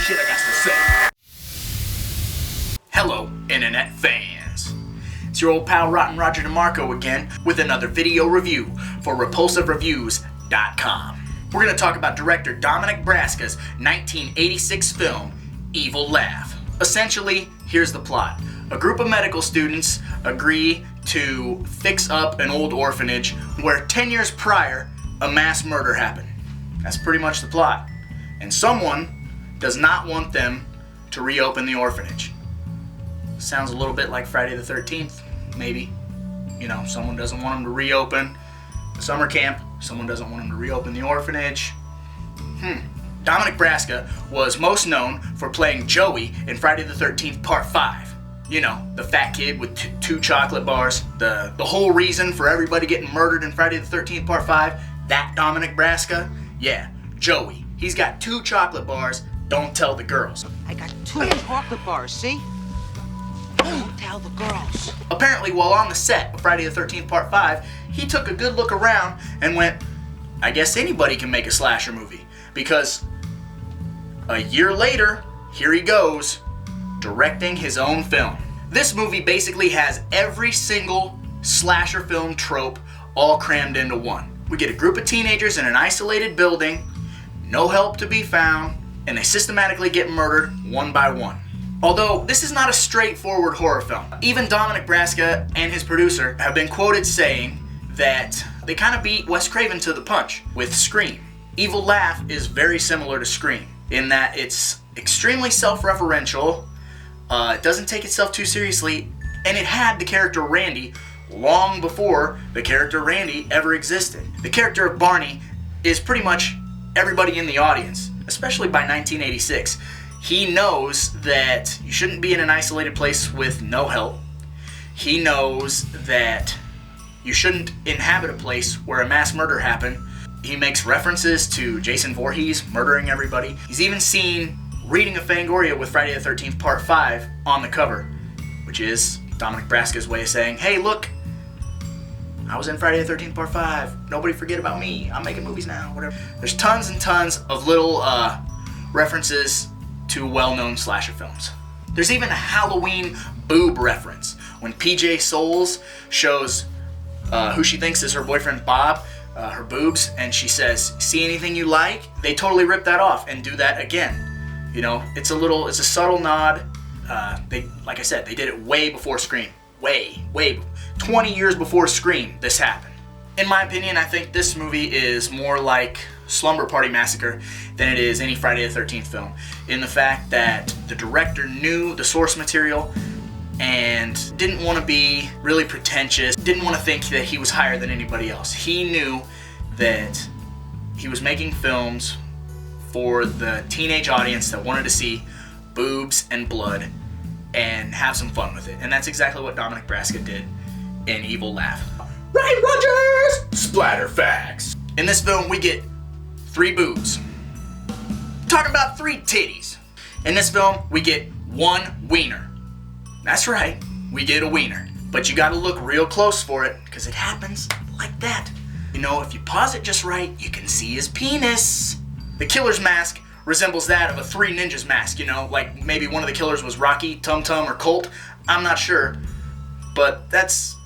shit I got to say. Hello, internet fans. It's your old pal Rotten Roger DeMarco again with another video review for RepulsiveReviews.com. We're going to talk about director Dominic Braska's 1986 film, Evil Laugh. Essentially, here's the plot. A group of medical students agree to fix up an old orphanage where 10 years prior, a mass murder happened. That's pretty much the plot. And someone does not want them to reopen the orphanage. Sounds a little bit like Friday the 13th, maybe. You know, someone doesn't want them to reopen the summer camp. Someone doesn't want them to reopen the orphanage. Dominic Braska was most known for playing Joey in Friday the 13th Part 5. You know, the fat kid with two chocolate bars. The whole reason for everybody getting murdered in Friday the 13th Part 5, that Dominic Braska, yeah, Joey. He's got 2 chocolate bars, don't tell the girls. I got 2 chocolate bars, see? Don't tell the girls. Apparently, while on the set of Friday the 13th Part 5, he took a good look around and went, I guess anybody can make a slasher movie. Because a year later, here he goes, directing his own film. This movie basically has every single slasher film trope all crammed into one. We get a group of teenagers in an isolated building, no help to be found, and they systematically get murdered one by one. Although this is not a straightforward horror film. Even Dominic Braska and his producer have been quoted saying that they kind of beat Wes Craven to the punch with Scream. Evil Laugh is very similar to Scream in that it's extremely self-referential, it doesn't take itself too seriously, and it had the character Randy long before the character Randy ever existed. The character of Barney is pretty much everybody in the audience, especially by 1986. He knows that you shouldn't be in an isolated place with no help. He knows that you shouldn't inhabit a place where a mass murder happened. He makes references to Jason Voorhees murdering everybody. He's even seen reading a Fangoria with Friday the 13th Part 5 on the cover, which is Dominic Braska's way of saying, hey, look, I was in Friday the 13th Part 5. Nobody forget about me. I'm making movies now, whatever. There's tons and tons of little references to well-known slasher films. There's even a Halloween boob reference when PJ Souls shows who she thinks is her boyfriend Bob her boobs, and she says, see anything you like? They totally rip that off and do that again. You know, it's a subtle nod. Like I said, they did it way before Scream. Way 20 years before Scream, this happened. In my opinion, I think this movie is more like Slumber Party Massacre than it is any Friday the 13th film, in the fact that the director knew the source material and didn't want to be really pretentious, didn't want to think that he was higher than anybody else. He knew that he was making films for the teenage audience that wanted to see boobs and blood and have some fun with it. And that's exactly what Dominic Braska did in Evil Laugh. Right, Rogers? Splatter facts. In this film, we get 3 boobs. Talking about 3 titties. In this film, we get 1 wiener. That's right, we get a wiener. But you gotta look real close for it, because it happens like that. You know, if you pause it just right, you can see his penis. The killer's mask resembles that of a 3 Ninjas mask, you know, like maybe one of the killers was Rocky, Tum Tum, or Colt. I'm not sure, but that's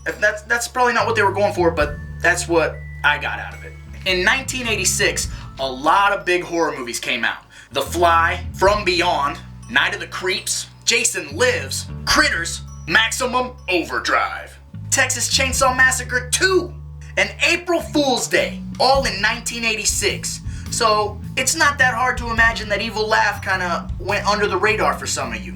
probably not what they were going for, but that's what I got out of it. In 1986, a lot of big horror movies came out. The Fly, From Beyond, Night of the Creeps, Jason Lives, Critters, Maximum Overdrive, Texas Chainsaw Massacre 2, and April Fool's Day, all in 1986. So it's not that hard to imagine that Evil Laugh kind of went under the radar for some of you.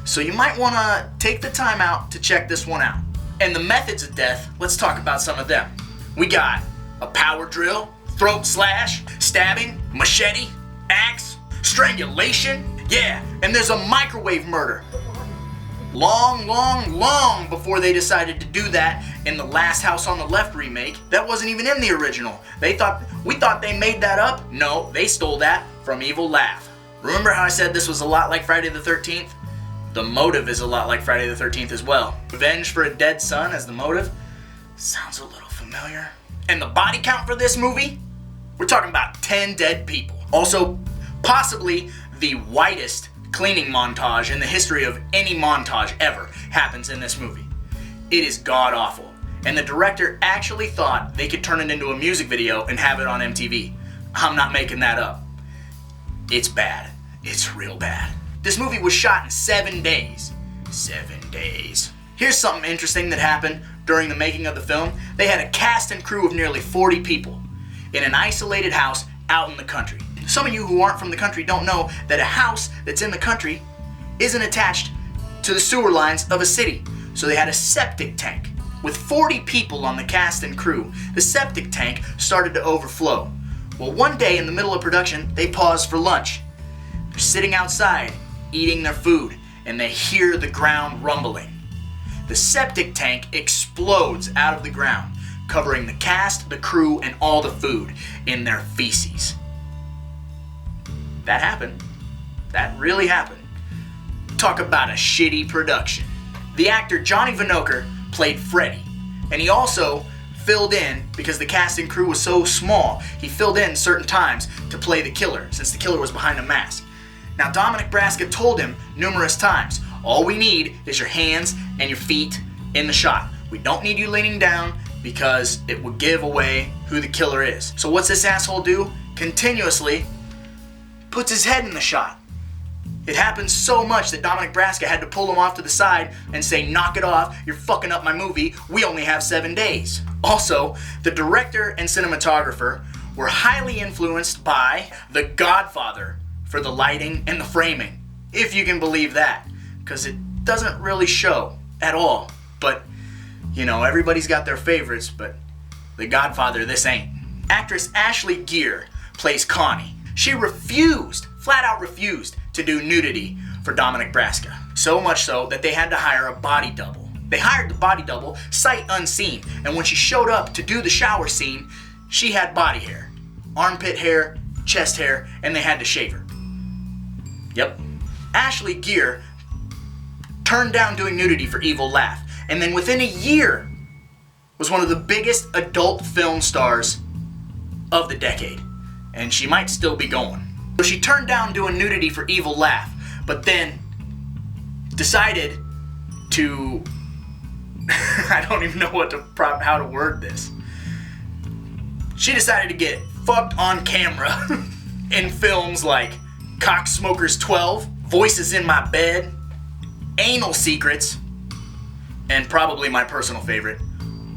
So you might want to take the time out to check this one out. And the methods of death, let's talk about some of them. We got a power drill, throat slash, stabbing, machete, axe, strangulation, yeah, and there's a microwave murder. Long before they decided to do that in the Last House on the Left remake. That wasn't even in the original. We thought they made that up. No, they stole that from Evil Laugh. Remember how I said this was a lot like Friday the 13th? The motive is a lot like Friday the 13th as well. Revenge for a dead son as the motive? Sounds a little familiar. And the body count for this movie? We're talking about 10 dead people. Also, possibly the whitest cleaning montage in the history of any montage ever happens in this movie. It is god-awful. And the director actually thought they could turn it into a music video and have it on MTV. I'm not making that up. It's bad. It's real bad. This movie was shot in 7 days. 7 days. Here's something interesting that happened during the making of the film. They had a cast and crew of nearly 40 people in an isolated house out in the country. Some of you who aren't from the country don't know that a house that's in the country isn't attached to the sewer lines of a city. So they had a septic tank. With 40 people on the cast and crew, the septic tank started to overflow. Well, one day in the middle of production, they paused for lunch. They're sitting outside, eating their food, and they hear the ground rumbling. The septic tank explodes out of the ground, covering the cast, the crew, and all the food in their feces. That happened. That really happened. Talk about a shitty production. The actor Johnny Vinokur played Freddy, and he also filled in, because the cast and crew was so small, he filled in certain times to play the killer, since the killer was behind a mask. Now, Dominic Braska told him numerous times, all we need is your hands and your feet in the shot. We don't need you leaning down because it would give away who the killer is. So what's this asshole do? Continuously puts his head in the shot. It happens so much that Dominic Braska had to pull him off to the side and say, knock it off, you're fucking up my movie, we only have 7 days. Also, the director and cinematographer were highly influenced by The Godfather for the lighting and the framing, if you can believe that, because it doesn't really show at all. But, you know, everybody's got their favorites, but The Godfather, this ain't. Actress Ashley Gere plays Connie. She flat out refused to do nudity for Dominic Braska. So much so that they had to hire a body double. They hired the body double sight unseen, and when she showed up to do the shower scene, she had body hair, armpit hair, chest hair, and they had to shave her. Yep. Ashley Gere turned down doing nudity for Evil Laugh, and then within a year was one of the biggest adult film stars of the decade. And she might still be going. So she turned down doing nudity for Evil Laugh, but then decided to, I don't even know how to word this. She decided to get fucked on camera in films like Cocksmokers 12, Voices in My Bed, Anal Secrets, and probably my personal favorite,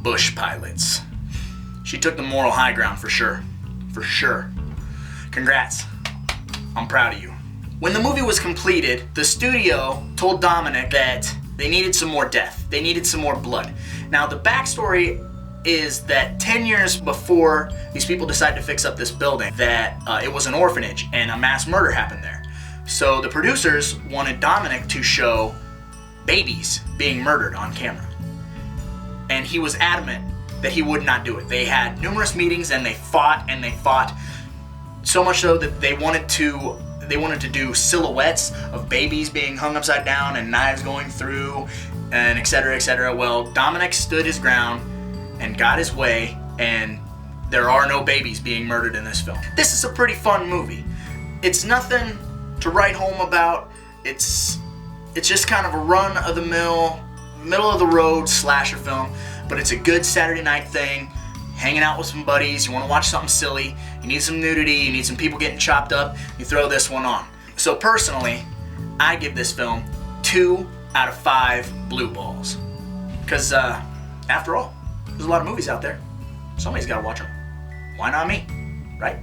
Bush Pilots. She took the moral high ground for sure. For sure. Congrats. I'm proud of you. When the movie was completed, the studio told Dominic that they needed some more death. They needed some more blood. Now, the backstory is that 10 years before these people decided to fix up this building, that it was an orphanage and a mass murder happened there. So the producers wanted Dominic to show babies being murdered on camera. And he was adamant that he would not do it. They had numerous meetings and they fought and they fought. So much so that they wanted to do silhouettes of babies being hung upside down and knives going through and etc., etc. Well, Dominic stood his ground and got his way, and there are no babies being murdered in this film. This is a pretty fun movie. It's nothing to write home about. It's just kind of a run-of-the-mill, middle-of-the-road slasher film, but it's a good Saturday night thing. Hanging out with some buddies, you want to watch something silly, you need some nudity, you need some people getting chopped up, you throw this one on. So personally, I give this film 2 out of 5 blue balls. Because, after all, there's a lot of movies out there. Somebody's got to watch them. Why not me? Right?